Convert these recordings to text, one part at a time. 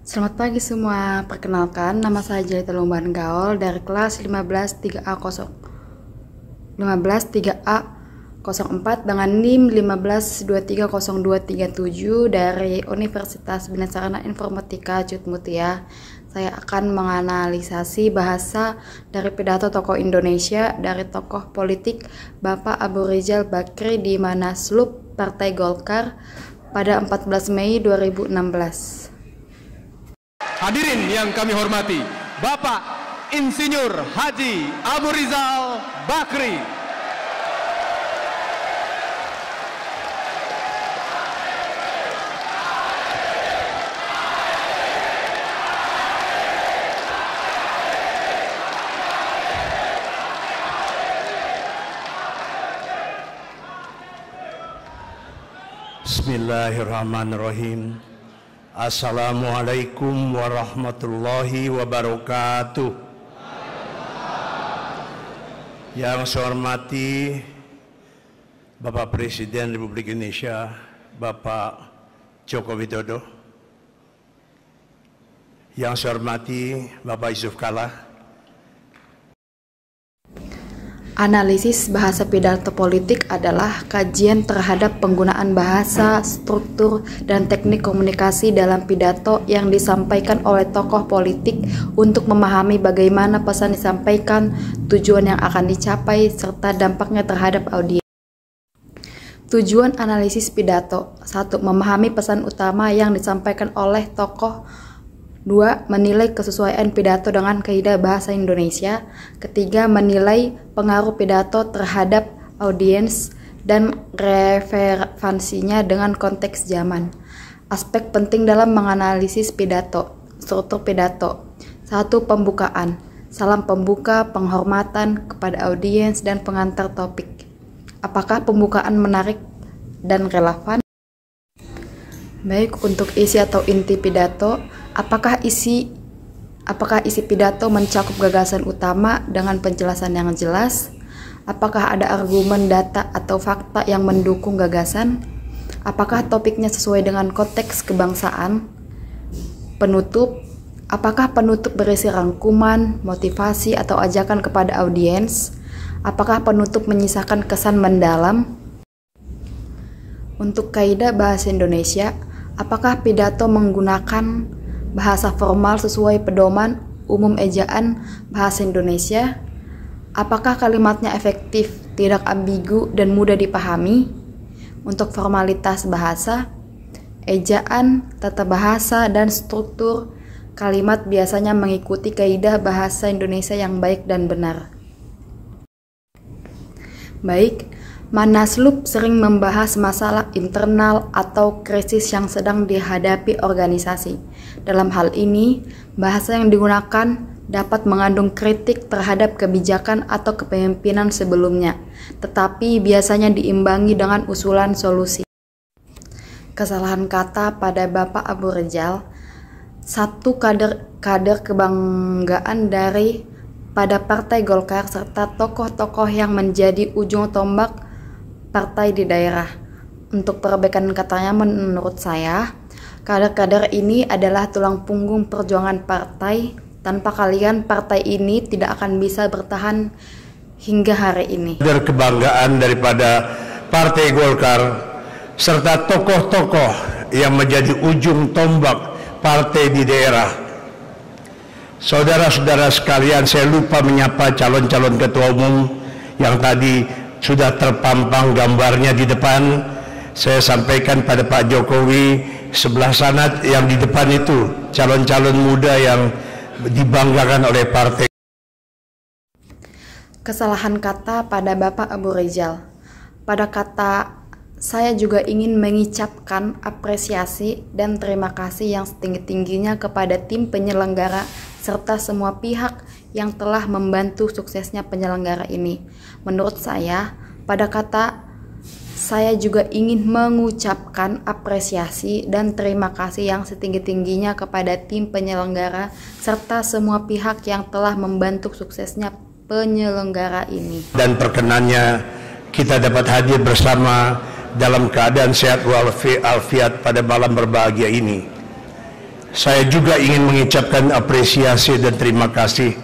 Selamat pagi semua, perkenalkan nama saya Jelita Lumban Gaul dari kelas 15 3A04 dengan NIM 15230237 dari Universitas Bina Sarana Informatika Cutmutia. Saya akan menganalisasi bahasa dari pidato tokoh Indonesia dari tokoh politik Bapak Abu Rizal Bakri di Munaslup Partai Golkar pada 14 Mei 2016. Hadirin yang kami hormati, Bapak Insinyur Haji Abu Rizal Bakri. Bismillahirrahmanirrahim. Assalamualaikum warahmatullahi wabarakatuh. Yang saya hormati Bapak Presiden Republik Indonesia, Bapak Joko Widodo. Yang saya hormati Bapak Yusuf Kalla. Analisis bahasa pidato politik adalah kajian terhadap penggunaan bahasa, struktur, dan teknik komunikasi dalam pidato yang disampaikan oleh tokoh politik untuk memahami bagaimana pesan disampaikan, tujuan yang akan dicapai, serta dampaknya terhadap audiens. Tujuan analisis pidato: 1. Memahami pesan utama yang disampaikan oleh tokoh. 2. Menilai kesesuaian pidato dengan kaidah bahasa Indonesia. 3. Menilai pengaruh pidato terhadap audiens dan relevansinya dengan konteks zaman. Aspek penting dalam menganalisis pidato. Struktur pidato. 1. Pembukaan. Salam pembuka, penghormatan kepada audiens dan pengantar topik. Apakah pembukaan menarik dan relevan? Baik, untuk isi atau inti pidato, apakah isi pidato mencakup gagasan utama dengan penjelasan yang jelas? Apakah ada argumen, data, atau fakta yang mendukung gagasan? Apakah topiknya sesuai dengan konteks kebangsaan? Penutup, apakah penutup berisi rangkuman, motivasi, atau ajakan kepada audiens? Apakah penutup menyisakan kesan mendalam? Untuk kaidah bahasa Indonesia, apakah pidato menggunakan bahasa formal sesuai pedoman umum ejaan bahasa Indonesia? Apakah kalimatnya efektif, tidak ambigu, dan mudah dipahami? Untuk formalitas bahasa, ejaan, tata bahasa, dan struktur kalimat biasanya mengikuti kaidah bahasa Indonesia yang baik dan benar. Baik, Munaslup sering membahas masalah internal atau krisis yang sedang dihadapi organisasi. Dalam hal ini, bahasa yang digunakan dapat mengandung kritik terhadap kebijakan atau kepemimpinan sebelumnya, tetapi biasanya diimbangi dengan usulan solusi. Kesalahan kata pada Bapak Abu Rizal. 1. Kader kebanggaan pada Partai Golkar serta tokoh-tokoh yang menjadi ujung tombak partai di daerah. Untuk perbaikan katanya, menurut saya, kader-kader ini adalah tulang punggung perjuangan partai. Tanpa kalian, partai ini tidak akan bisa bertahan hingga hari ini. Kader kebanggaan daripada Partai Golkar serta tokoh-tokoh yang menjadi ujung tombak partai di daerah. Saudara-saudara sekalian, saya lupa menyapa calon-calon ketua umum yang tadi sudah terpampang gambarnya di depan. Saya sampaikan pada Pak Jokowi, sebelah sana yang di depan itu calon-calon muda yang dibanggakan oleh partai. Kesalahan kata pada Bapak Abu Rizal. Pada kata, saya juga ingin mengucapkan apresiasi dan terima kasih yang setinggi-tingginya kepada tim penyelenggara serta semua pihak yang telah membantu suksesnya penyelenggara ini. Menurut saya, pada kata, saya juga ingin mengucapkan apresiasi dan terima kasih yang setinggi-tingginya kepada tim penyelenggara serta semua pihak yang telah membantu suksesnya penyelenggara ini. Dan perkenannya kita dapat hadir bersama dalam keadaan sehat walafiat pada malam berbahagia ini. Saya juga ingin mengucapkan apresiasi dan terima kasih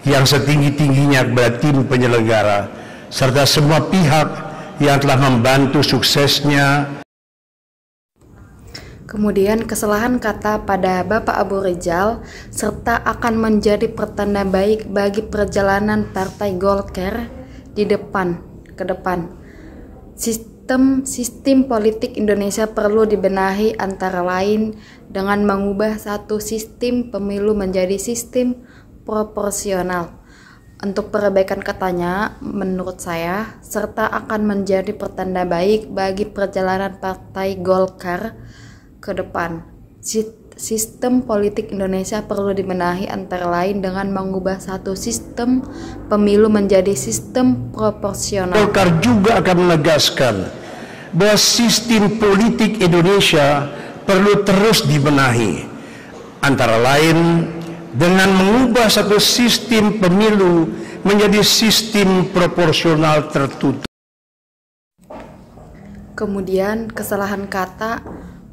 yang setinggi-tingginya kepada tim penyelenggara serta semua pihak yang telah membantu suksesnya. Kemudian kesalahan kata pada Bapak Abu Rizal serta akan menjadi pertanda baik bagi perjalanan Partai Golkar ke depan. Sistem politik Indonesia perlu dibenahi antara lain dengan mengubah satu sistem pemilu menjadi sistem proporsional. Untuk perbaikan katanya, menurut saya, serta akan menjadi pertanda baik bagi perjalanan Partai Golkar ke depan. Sistem politik Indonesia perlu dibenahi antara lain dengan mengubah satu sistem pemilu menjadi sistem proporsional. Golkar juga akan menegaskan bahwa sistem politik Indonesia perlu terus dibenahi, antara lain dengan mengubah satu sistem pemilu menjadi sistem proporsional tertutup. Kemudian kesalahan kata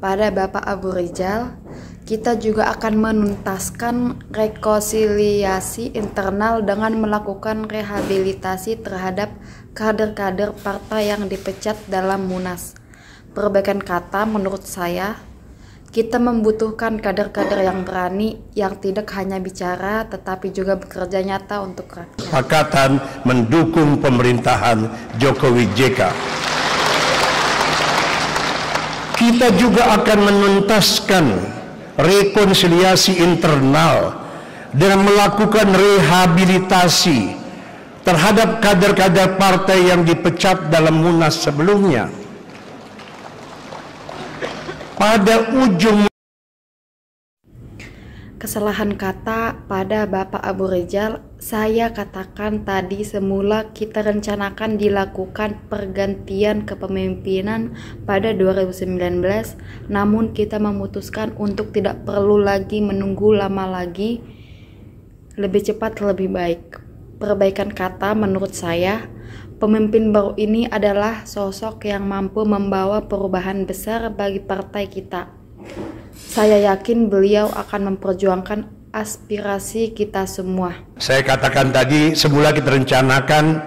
pada Bapak Abu Rizal, kita juga akan menuntaskan rekonsiliasi internal dengan melakukan rehabilitasi terhadap kader-kader partai yang dipecat dalam Munas. Perbaikan kata menurut saya, kita membutuhkan kader-kader yang berani, yang tidak hanya bicara tetapi juga bekerja nyata untuk rakyat. Kesepakatan mendukung pemerintahan Jokowi JK. Kita juga akan menuntaskan rekonsiliasi internal dengan melakukan rehabilitasi terhadap kader-kader partai yang dipecat dalam Munas sebelumnya. Pada ujung kesalahan kata pada Bapak Abu Rizal, saya katakan tadi semula kita rencanakan dilakukan pergantian kepemimpinan pada 2019, namun kita memutuskan untuk tidak perlu lagi menunggu lama lagi, lebih cepat lebih baik. Perbaikan kata menurut saya, pemimpin baru ini adalah sosok yang mampu membawa perubahan besar bagi partai kita. Saya yakin beliau akan memperjuangkan aspirasi kita semua. Saya katakan tadi, semula kita rencanakan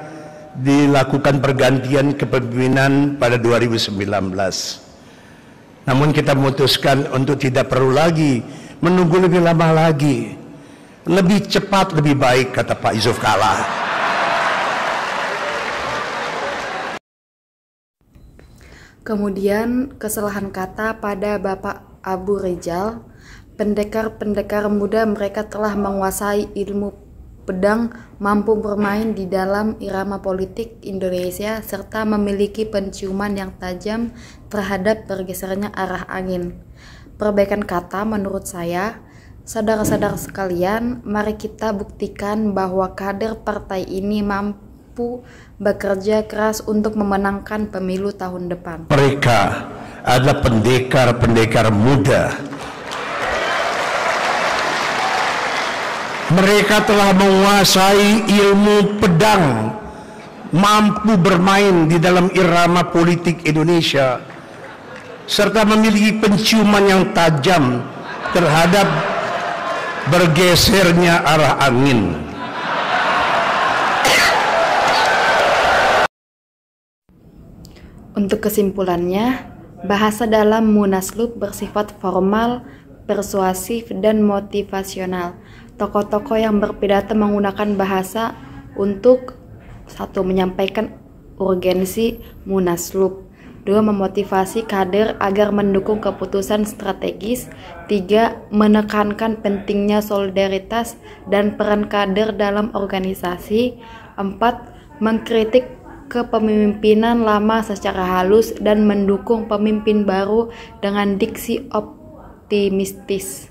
dilakukan pergantian kepemimpinan pada 2019. Namun kita memutuskan untuk tidak perlu lagi menunggu lebih lama lagi. Lebih cepat, lebih baik, kata Pak Yusuf Kalla. Kemudian kesalahan kata pada Bapak Abu Rizal, pendekar-pendekar muda mereka telah menguasai ilmu pedang, mampu bermain di dalam irama politik Indonesia, serta memiliki penciuman yang tajam terhadap bergesernya arah angin. Perbaikan kata menurut saya, saudara-saudara sekalian, mari kita buktikan bahwa kader partai ini mampu bekerja keras untuk memenangkan pemilu tahun depan. Mereka adalah pendekar-pendekar muda. Mereka telah menguasai ilmu pedang, mampu bermain di dalam irama politik Indonesia, serta memiliki penciuman yang tajam terhadap bergesernya arah angin. Untuk kesimpulannya, bahasa dalam Munaslup bersifat formal, persuasif, dan motivasional. Tokoh-tokoh yang berpidato menggunakan bahasa untuk 1. Menyampaikan urgensi Munaslup, 2. Memotivasi kader agar mendukung keputusan strategis, 3. Menekankan pentingnya solidaritas dan peran kader dalam organisasi, 4. Mengkritik kepemimpinan lama secara halus dan mendukung pemimpin baru dengan diksi optimistis.